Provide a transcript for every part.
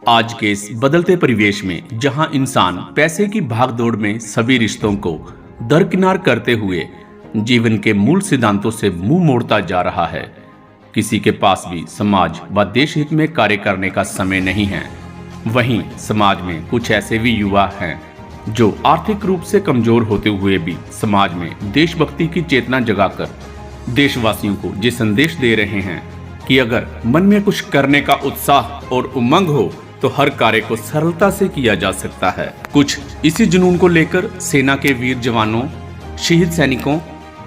आज के इस बदलते परिवेश में जहां इंसान पैसे की भागदौड़ में सभी रिश्तों को दरकिनार करते हुए जीवन के मूल सिद्धांतों से मुंह मोड़ता जा रहा है, किसी के पास भी समाज व देश हित में कार्य करने का समय नहीं है। वहीं समाज में कुछ ऐसे भी युवा हैं जो आर्थिक रूप से कमजोर होते हुए भी समाज में देशभक्ति की चेतना जगाकर देशवासियों को ये संदेश दे रहे हैं कि अगर मन में कुछ करने का उत्साह और उमंग हो तो हर कार्य को सरलता से किया जा सकता है। कुछ इसी जुनून को लेकर सेना के वीर जवानों, शहीद सैनिकों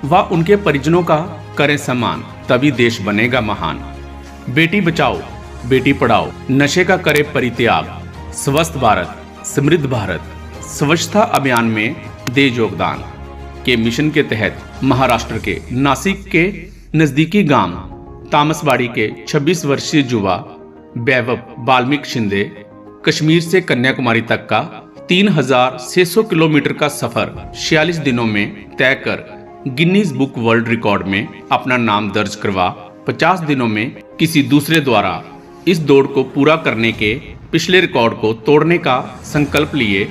व उनके परिजनों का करें सम्मान, तभी देश बनेगा महान। बेटी बचाओ बेटी पढ़ाओ, नशे का करे परित्याग, स्वस्थ भारत समृद्ध भारत, स्वच्छता अभियान में दे योगदान के मिशन के तहत महाराष्ट्र के नासिक के नजदीकी गांव तामसवाड़ी के 26 वर्षीय युवा वैभव वाल्मीकि शिंदे कश्मीर से कन्याकुमारी तक का 3600 किलोमीटर का सफर 46 दिनों में तय कर गिनीज बुक वर्ल्ड रिकॉर्ड में अपना नाम दर्ज करवा 50 दिनों में किसी दूसरे द्वारा इस दौड़ को पूरा करने के पिछले रिकॉर्ड को तोड़ने का संकल्प लिए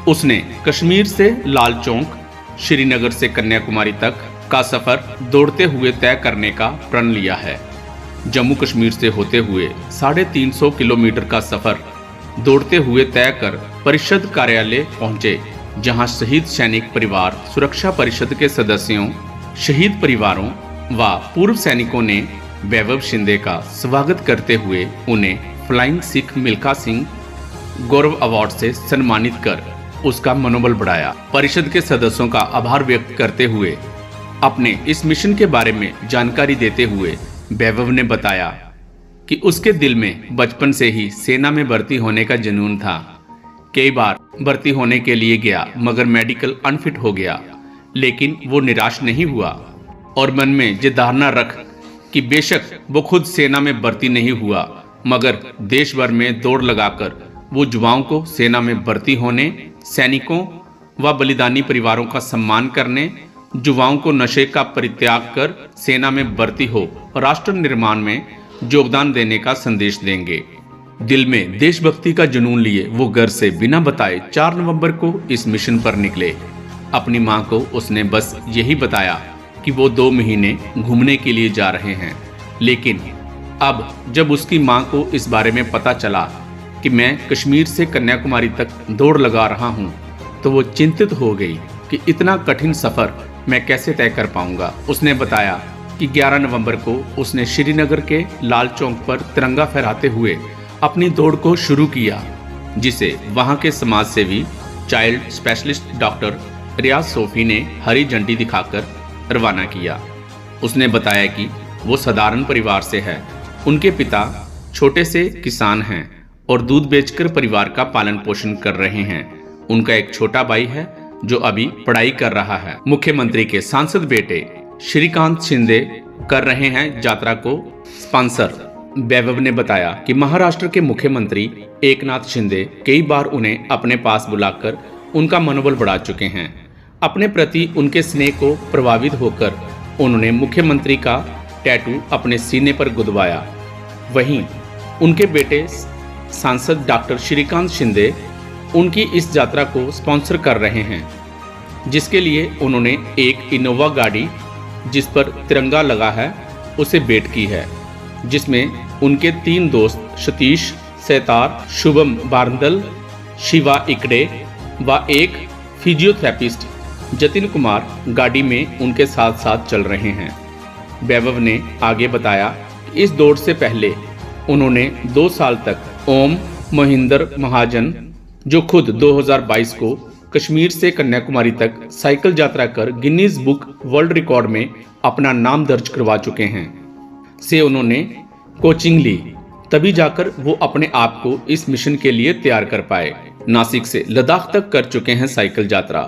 उसने कश्मीर से लाल चौक, श्रीनगर से कन्याकुमारी तक का सफर दौड़ते हुए तय करने का प्रण लिया है। जम्मू कश्मीर से होते हुए 350 किलोमीटर का सफर दौड़ते हुए तय कर परिषद कार्यालय पहुंचे, जहां शहीद सैनिक परिवार सुरक्षा परिषद के सदस्यों, शहीद परिवारों व पूर्व सैनिकों ने वैभव शिंदे का स्वागत करते हुए उन्हें फ्लाइंग सिख मिल्खा सिंह गौरव अवार्ड से सम्मानित कर उसका मनोबल बढ़ाया। परिषद के सदस्यों का आभार व्यक्त करते हुए अपने इस मिशन के बारे में जानकारी देते हुए वैभव ने बताया कि उसके दिल में बचपन से ही सेना में भर्ती होने का जुनून था। कई बार भर्ती होने के लिए गया मगर मेडिकल अनफिट हो गया, लेकिन वो निराश नहीं हुआ और मन में ये धारणा रख कि बेशक वो खुद सेना में भर्ती नहीं हुआ मगर देश भर में दौड़ लगाकर वो युवाओं को सेना में भर्ती होने, सैनिकों व बलिदानी परिवारों का सम्मान करने, युवाओं को नशे का परित्याग कर सेना में भर्ती हो राष्ट्र निर्माण में योगदान देने का संदेश देंगे। दिल में देशभक्ति का जुनून लिए वो घर से बिना बताए 4 नवंबर को इस मिशन पर निकले। अपनी मां को उसने बस यही बताया कि वो 2 महीने घूमने के लिए जा रहे हैं, लेकिन अब जब उसकी मां को इस बारे में पता चला कि मैं कश्मीर से कन्याकुमारी तक दौड़ लगा रहा हूं, तो वो चिंतित हो गई कि इतना कठिन सफर मैं कैसे तय कर पाऊंगा। उसने बताया कि 11 नवंबर को उसने श्रीनगर के लाल चौक पर तिरंगा फहराते हुए अपनी दौड़ को शुरू किया, जिसे वहां के समाज सेवी चाइल्ड स्पेशलिस्ट डॉक्टर रियाज सोफी ने हरी झंडी दिखाकर रवाना किया। उसने बताया कि वो साधारण परिवार से है। उनके पिता छोटे से किसान हैं और दूध बेचकर परिवार का पालन पोषण कर रहे हैं। उनका एक छोटा भाई है जो अभी पढ़ाई कर रहा है। मुख्यमंत्री के सांसद बेटे श्रीकांत शिंदे कर रहे हैं यात्रा को स्पॉन्सर। वैभव ने बताया कि महाराष्ट्र के मुख्यमंत्री एकनाथ शिंदे कई बार उन्हें अपने पास बुलाकर उनका मनोबल बढ़ा चुके हैं। अपने प्रति उनके स्नेह को प्रभावित होकर उन्होंने मुख्यमंत्री का टैटू अपने सीने पर गुदवाया। वहीं उनके बेटे सांसद डॉक्टर श्रीकांत शिंदे उनकी इस यात्रा को स्पॉन्सर कर रहे हैं, जिसके लिए उन्होंने एक इनोवा गाड़ी जिस पर तिरंगा लगा है उसे भेंट की है, जिसमें उनके 3 दोस्त सतीश सैतार, शुभम बारंदल, शिवा इकड़े व एक फिजियोथेरेपिस्ट जतिन कुमार गाड़ी में उनके साथ साथ चल रहे हैं। वैभव ने आगे बताया कि इस दौड़ से पहले उन्होंने 2 साल तक ओम महेंद्र महाजन, जो खुद 2022 को कश्मीर से कन्याकुमारी तक साइकिल यात्रा कर गिनीज बुक वर्ल्ड रिकॉर्ड में अपना नाम दर्ज करवा चुके हैं, से उन्होंने कोचिंग ली, तभी जाकर वो अपने आप को इस मिशन के लिए तैयार कर पाए। नासिक से लद्दाख तक कर चुके हैं साइकिल यात्रा।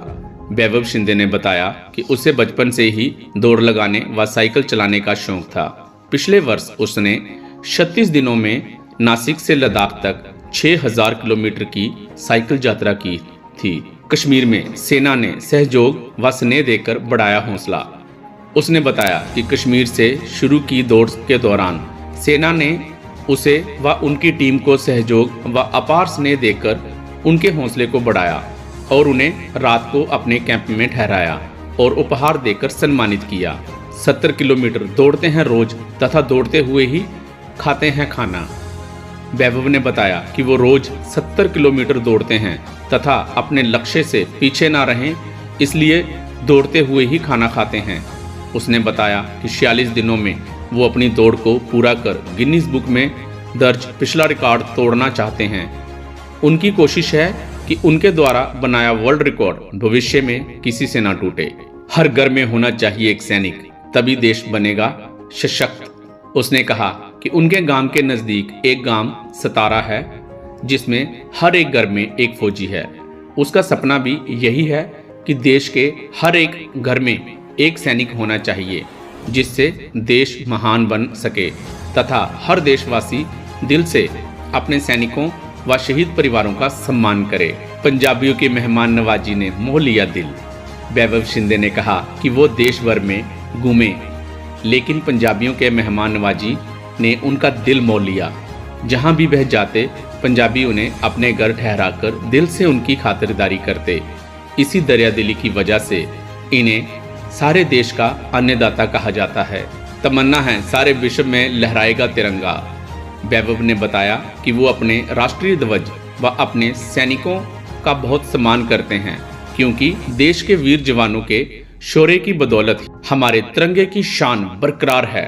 वैभव शिंदे ने बताया कि उसे बचपन से ही दौड़ लगाने व साइकिल चलाने का शौक था। पिछले वर्ष उसने 36 दिनों में नासिक से लद्दाख तक 6000 किलोमीटर की साइकिल यात्रा की थी। कश्मीर में सेना ने सहयोग व स्नेह देकर बढ़ाया हौसला। उसने बताया कि कश्मीर से शुरू की दौड़ के दौरान सेना ने उसे व उनकी टीम को सहयोग व अपार स्नेह देकर उनके हौसले को बढ़ाया और उन्हें रात को अपने कैंप में ठहराया और उपहार देकर सम्मानित किया। 70 किलोमीटर दौड़ते हैं रोज तथा दौड़ते हुए ही खाते हैं खाना। वैभव ने बताया कि वो रोज 70 किलोमीटर दौड़ते हैं तथा अपने लक्ष्य से पीछे ना रहें, इसलिए दौड़ते हुए ही खाना खाते हैं। उसने बताया कि 46 दिनों में वो अपनी दौड़ को पूरा कर गिनीज बुक में दर्ज पिछला रिकॉर्ड तोड़ना चाहते हैं। उनकी कोशिश है कि उनके द्वारा बनाया वर्ल्ड रिकॉर्ड भविष्य में किसी से ना टूटे। हर घर में होना चाहिए एक सैनिक, तभी देश बनेगा सशक्त। उसने कहा कि उनके गांव के नजदीक एक गांव सतारा है जिसमें हर एक घर में एक फौजी है। उसका सपना भी यही है कि देश के हर एक घर में एक सैनिक होना चाहिए जिससे देश महान बन सके तथा हर देशवासी दिल से अपने सैनिकों व शहीद परिवारों का सम्मान करे। पंजाबियों की मेहमान नवाजी ने मोह लिया दिल। वैभव शिंदे ने कहा कि वो देश भर में घूमे लेकिन पंजाबियों के मेहमान नवाजी ने उनका दिल मोह लिया। जहां भी वह जाते पंजाबी उन्हें अपने घर ठहराकर दिल से उनकी खातिरदारी करते। इसी दरियादिली की वजह से इन्हें सारे देश का अन्नदाता कहा जाता है। तमन्ना है सारे विश्व में लहराएगा तिरंगा। वैभव ने बताया कि वो अपने राष्ट्रीय ध्वज व अपने सैनिकों का बहुत सम्मान करते हैं क्योंकि देश के वीर जवानों के शौर्य की बदौलत हमारे तिरंगे की शान बरकरार है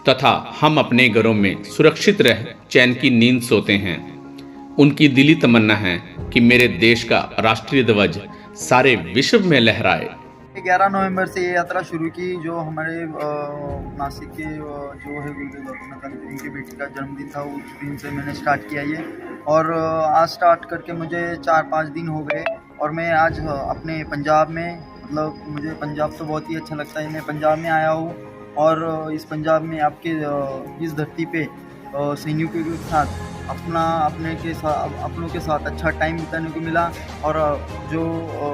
तथा हम अपने घरों में सुरक्षित रह चैन की नींद सोते हैं। उनकी दिली तमन्ना है कि मेरे देश का राष्ट्रीय ध्वज सारे विश्व में लहराए। 11 नवंबर से ये यात्रा शुरू की जो हमारे नासिक के जो है गुरुदेव गौतम गांधी उनकी बेटी का जन्मदिन था, उस दिन से मैंने स्टार्ट किया ये। और आज स्टार्ट करके मुझे 4-5 दिन हो गए और मैं आज अपने पंजाब में, मतलब मुझे पंजाब तो बहुत ही अच्छा लगता है। मैं पंजाब में आया हूँ और इस पंजाब में आपके इस धरती पे सैनिकों के साथ अपनों के साथ अच्छा टाइम बिताने को मिला। और जो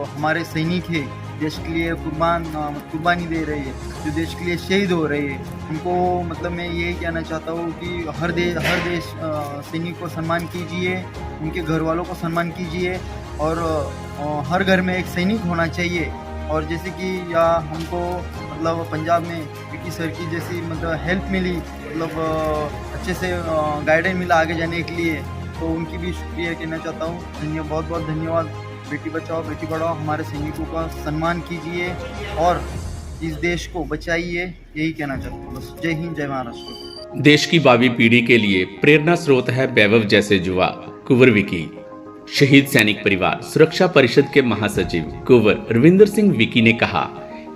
हमारे सैनिक है देश के लिए कुर्बानी दे रहे हैं, जो देश के लिए शहीद हो रहे हैं, उनको मतलब मैं यही कहना चाहता हूँ कि हर देश सैनिक को सम्मान कीजिए, उनके घर वालों को सम्मान कीजिए और हर घर में एक सैनिक होना चाहिए। और जैसे कि या हमको मतलब पंजाब में पीटी सर की जैसी मतलब हेल्प मिली, मतलब अच्छे से गाइडेंस मिला आगे जाने के लिए, तो उनकी भी शुक्रिया कहना चाहता हूँ। बहुत बहुत धन्यवाद। बेटी बचाओ बेटी पढ़ाओ, हमारे सैनिकों का सम्मान कीजिए और इस देश को बचाइए, यही कहना चाहता हूँ बस। जय हिंद, जय महाराष्ट्र। देश की भावी पीढ़ी के लिए प्रेरणा स्रोत है वैभव जैसे युवा। कुंवर विकी। शहीद सैनिक परिवार सुरक्षा परिषद के महासचिव कुंवर रविंदर सिंह विकी ने कहा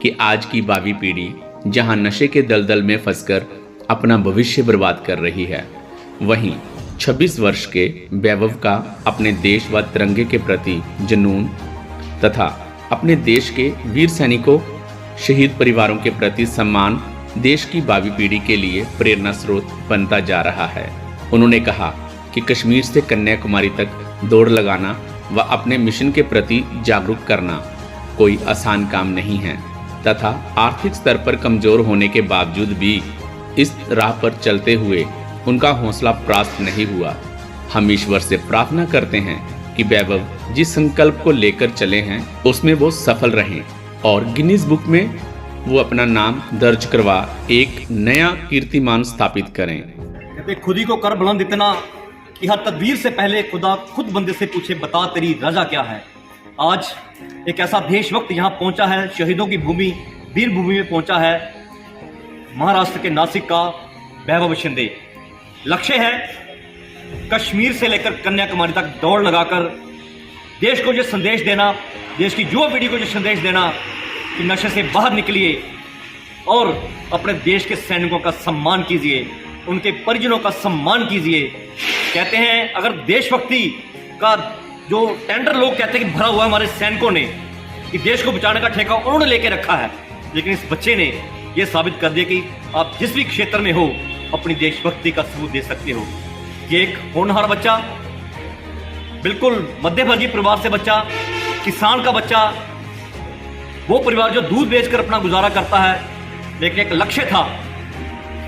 कि आज की भावी पीढ़ी जहां नशे के दलदल में फंसकर अपना भविष्य बर्बाद कर रही है, वहीं 26 वर्ष के वैभव का अपने देश व तिरंगे के प्रति जुनून तथा अपने देश के वीर सैनिकों शहीद परिवारों के प्रति सम्मान देश की भावी पीढ़ी के लिए प्रेरणा स्रोत बनता जा रहा है। उन्होंने कहा कि कश्मीर से कन्याकुमारी तक दौड़ लगाना व अपने मिशन के प्रति जागरूक करना कोई आसान काम नहीं है तथा आर्थिक स्तर पर कमजोर होने के बावजूद भी इस राह पर चलते हुए उनका हौसला परास्त नहीं हुआ। हम ईश्वर से प्रार्थना करते हैं कि वैभव जिस संकल्प को लेकर चले हैं उसमें वो सफल रहें और गिनीज बुक में वो अपना नाम दर्ज करवा एक नया कीर्तिमान स्थापित करें। कहते खुद ही को कर बुलंद इतना कि हर तदबीर से पहले खुदा खुद बंदे से पूछे बता तेरी रजा क्या है। आज एक ऐसा देशभक्त यहाँ पहुंचा है, शहीदों की भूमि वीर भूमि में पहुंचा है, महाराष्ट्र के नासिक का वैभव शिंदे। लक्ष्य है कश्मीर से लेकर कन्याकुमारी तक दौड़ लगाकर देश को जो संदेश देना, देश की युवा पीढ़ी को जो संदेश देना कि नशे से बाहर निकलिए और अपने देश के सैनिकों का सम्मान कीजिए, उनके परिजनों का सम्मान कीजिए। कहते हैं अगर देशभक्ति का जो टेंडर लोग कहते हैं कि भरा हुआ हमारे सैनिकों ने कि देश को बचाने का ठेका उन्होंने लेके रखा है, लेकिन इस बच्चे ने यह साबित कर दिया कि आप जिस भी क्षेत्र में हो अपनी देशभक्ति का सबूत दे सकते हो। ये एक होनहार बच्चा, बिल्कुल मध्यवर्गीय परिवार से बच्चा, किसान का बच्चा, वो परिवार जो दूध बेचकर अपना गुजारा करता है, लेकिन एक लक्ष्य था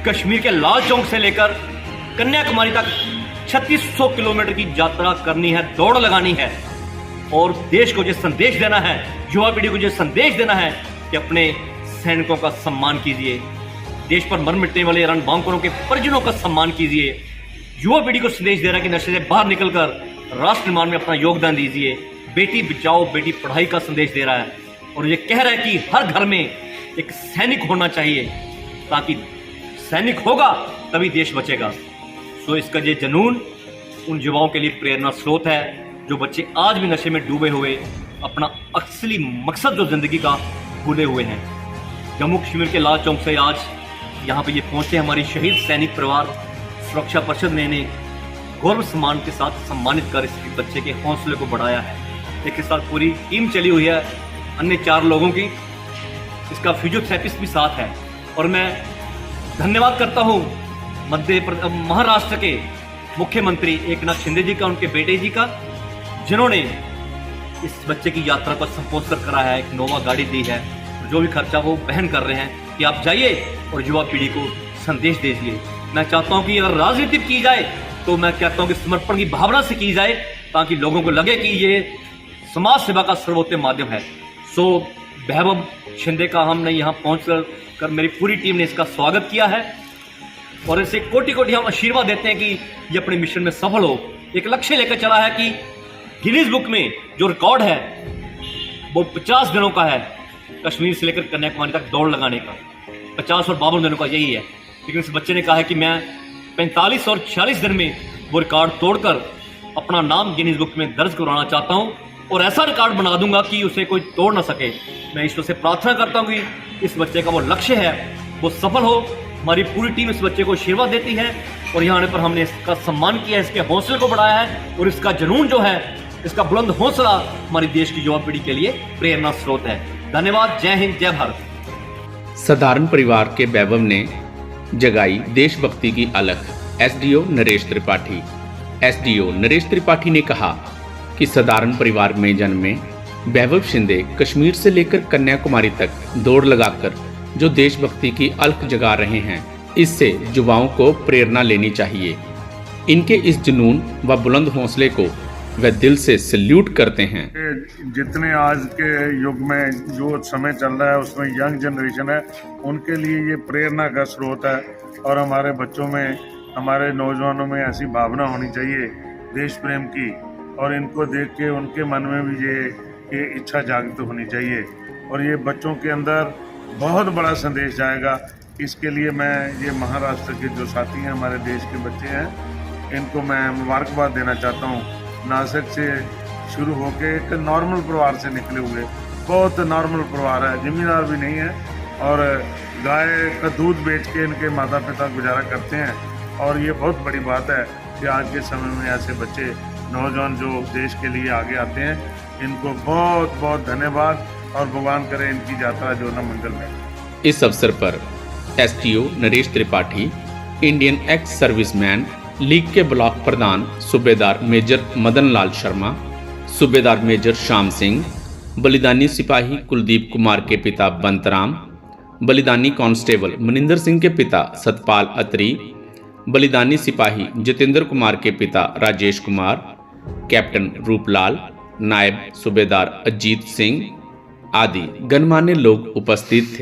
कश्मीर के लाल चौक से लेकर कन्याकुमारी तक 3600 किलोमीटर की यात्रा करनी है, दौड़ लगानी है और देश को ये संदेश देना है, युवा पीढ़ी को ये संदेश देना है कि अपने सैनिकों का सम्मान कीजिए, देश पर मर मिटने वाले रणबांकुरों के परिजनों का सम्मान कीजिए। युवा पीढ़ी को संदेश दे रहा है कि नशे से बाहर निकलकर राष्ट्र निर्माण में अपना योगदान दीजिए। बेटी बचाओ बेटी पढ़ाई का संदेश दे रहा है और ये कह रहा है कि हर घर में एक सैनिक होना चाहिए, ताकि सैनिक होगा तभी देश बचेगा। सो इसका ये जुनून उन युवाओं के लिए प्रेरणा स्रोत है जो बच्चे आज भी नशे में डूबे हुए अपना असली मकसद जो जिंदगी का भूले हुए हैं। जम्मू कश्मीर के लाल चौक से आज यहाँ पे ये पहुंचे हमारी शहीद सैनिक परिवार सुरक्षा परिषद ने इन्हें गौरव सम्मान के साथ सम्मानित कर इस बच्चे के हौसले को बढ़ाया है। एक साथ पूरी टीम चली हुई है, अन्य 4 लोगों की, इसका फिजियोथेरेपिस्ट भी साथ है। और मैं धन्यवाद करता हूँ महाराष्ट्र के मुख्यमंत्री एकनाथ शिंदे जी का, उनके बेटे जी का, जिन्होंने इस बच्चे की यात्रा को स्पॉन्सर करा है, एक नोवा गाड़ी दी है, जो भी खर्चा वो वहन कर रहे हैं कि आप जाइए और युवा पीढ़ी को संदेश दीजिए। मैं चाहता हूं कि अगर राजनीति की जाए तो मैं कहता हूं कि समर्पण की भावना से की जाए, ताकि लोगों को लगे कि ये समाज सेवा का सर्वोत्तम माध्यम है। सो वैभव शिंदे का हमने यहाँ पहुँच कर मेरी पूरी टीम ने इसका स्वागत किया है और इसे कोटि कोटि हम आशीर्वाद देते हैं कि ये अपने मिशन में सफल हो। एक लक्ष्य लेकर चला है कि गिनीज बुक में जो रिकॉर्ड है वो 50 दिनों का है, कश्मीर से लेकर कन्याकुमारी तक दौड़ लगाने का 50 और 52 दिनों का यही है। लेकिन इस बच्चे ने कहा है कि मैं 45 और 46 दिन में वो रिकॉर्ड तोड़कर अपना नाम गिनीज बुक में दर्ज करवाना चाहता हूँ और ऐसा रिकॉर्ड बना दूंगा कि उसे कोई तोड़ ना सके। मैं ईश्वर से प्रार्थना करता हूँ कि इस बच्चे का वो लक्ष्य है वो सफल हो। हमारी पूरी टीम इस बच्चे को आशीर्वाद देती है और यहाँ आने पर हमने इसका सम्मान किया है, इसके हौसले को बढ़ाया है और इसका जुनून जो है, इसका बुलंद हौसला हमारी देश की युवा पीढ़ी के लिए प्रेरणा स्रोत है। धन्यवाद। जय हिंद, जय भारत। साधारण परिवार के वैभव ने जगाई देशभक्ति की अलख। एसडीओ नरेश त्रिपाठी। एसडीओ नरेश त्रिपाठी ने कहा कि साधारण परिवार में जन्मे वैभव शिंदे कश्मीर से लेकर कन्याकुमारी तक दौड़ लगाकर जो देशभक्ति की अलख जगा रहे हैं, इससे युवाओं को प्रेरणा लेनी चाहिए। इनके इस जुनून व बुलंद हौसले को वे दिल से सल्यूट करते हैं। जितने आज के युग में जो समय चल रहा है उसमें यंग जनरेशन है, उनके लिए ये प्रेरणा का स्रोत है और हमारे बच्चों में, हमारे नौजवानों में ऐसी भावना होनी चाहिए देश प्रेम की, और इनको देख के उनके मन में भी ये इच्छा जागृत होनी चाहिए और ये बच्चों के अंदर बहुत बड़ा संदेश जाएगा। इसके लिए मैं ये महाराष्ट्र के जो साथी हैं, हमारे देश के बच्चे हैं, इनको मैं मुबारकबाद देना चाहता हूँ। नासिक से शुरू होके एक नॉर्मल परिवार से निकले हुए, बहुत नॉर्मल परिवार है, जमींदार भी नहीं है और गाय का दूध बेच के इनके माता पिता गुजारा करते हैं। और ये बहुत बड़ी बात है कि आज के समय में ऐसे बच्चे, नौजवान जो देश के लिए आगे आते हैं, इनको बहुत बहुत धन्यवाद और भगवान करे इनकी यात्रा जो ना मंगल में। इस अवसर पर SDO Naresh Tripathi, Indian ex serviceman league के ब्लॉक प्रधान सूबेदार मेजर मदन लाल शर्मा, सूबेदार मेजर श्याम सिंह, बलिदानी सिपाही कुलदीप कुमार के पिता बंतराम, बलिदानी कांस्टेबल मनिंदर सिंह के पिता सतपाल अत्री, बलिदानी सिपाही जितेंद्र कुमार के पिता राजेश कुमार, कैप्टन रूपलाल, नायब सूबेदार अजीत सिंह आदि गणमान्य लोग उपस्थित थे।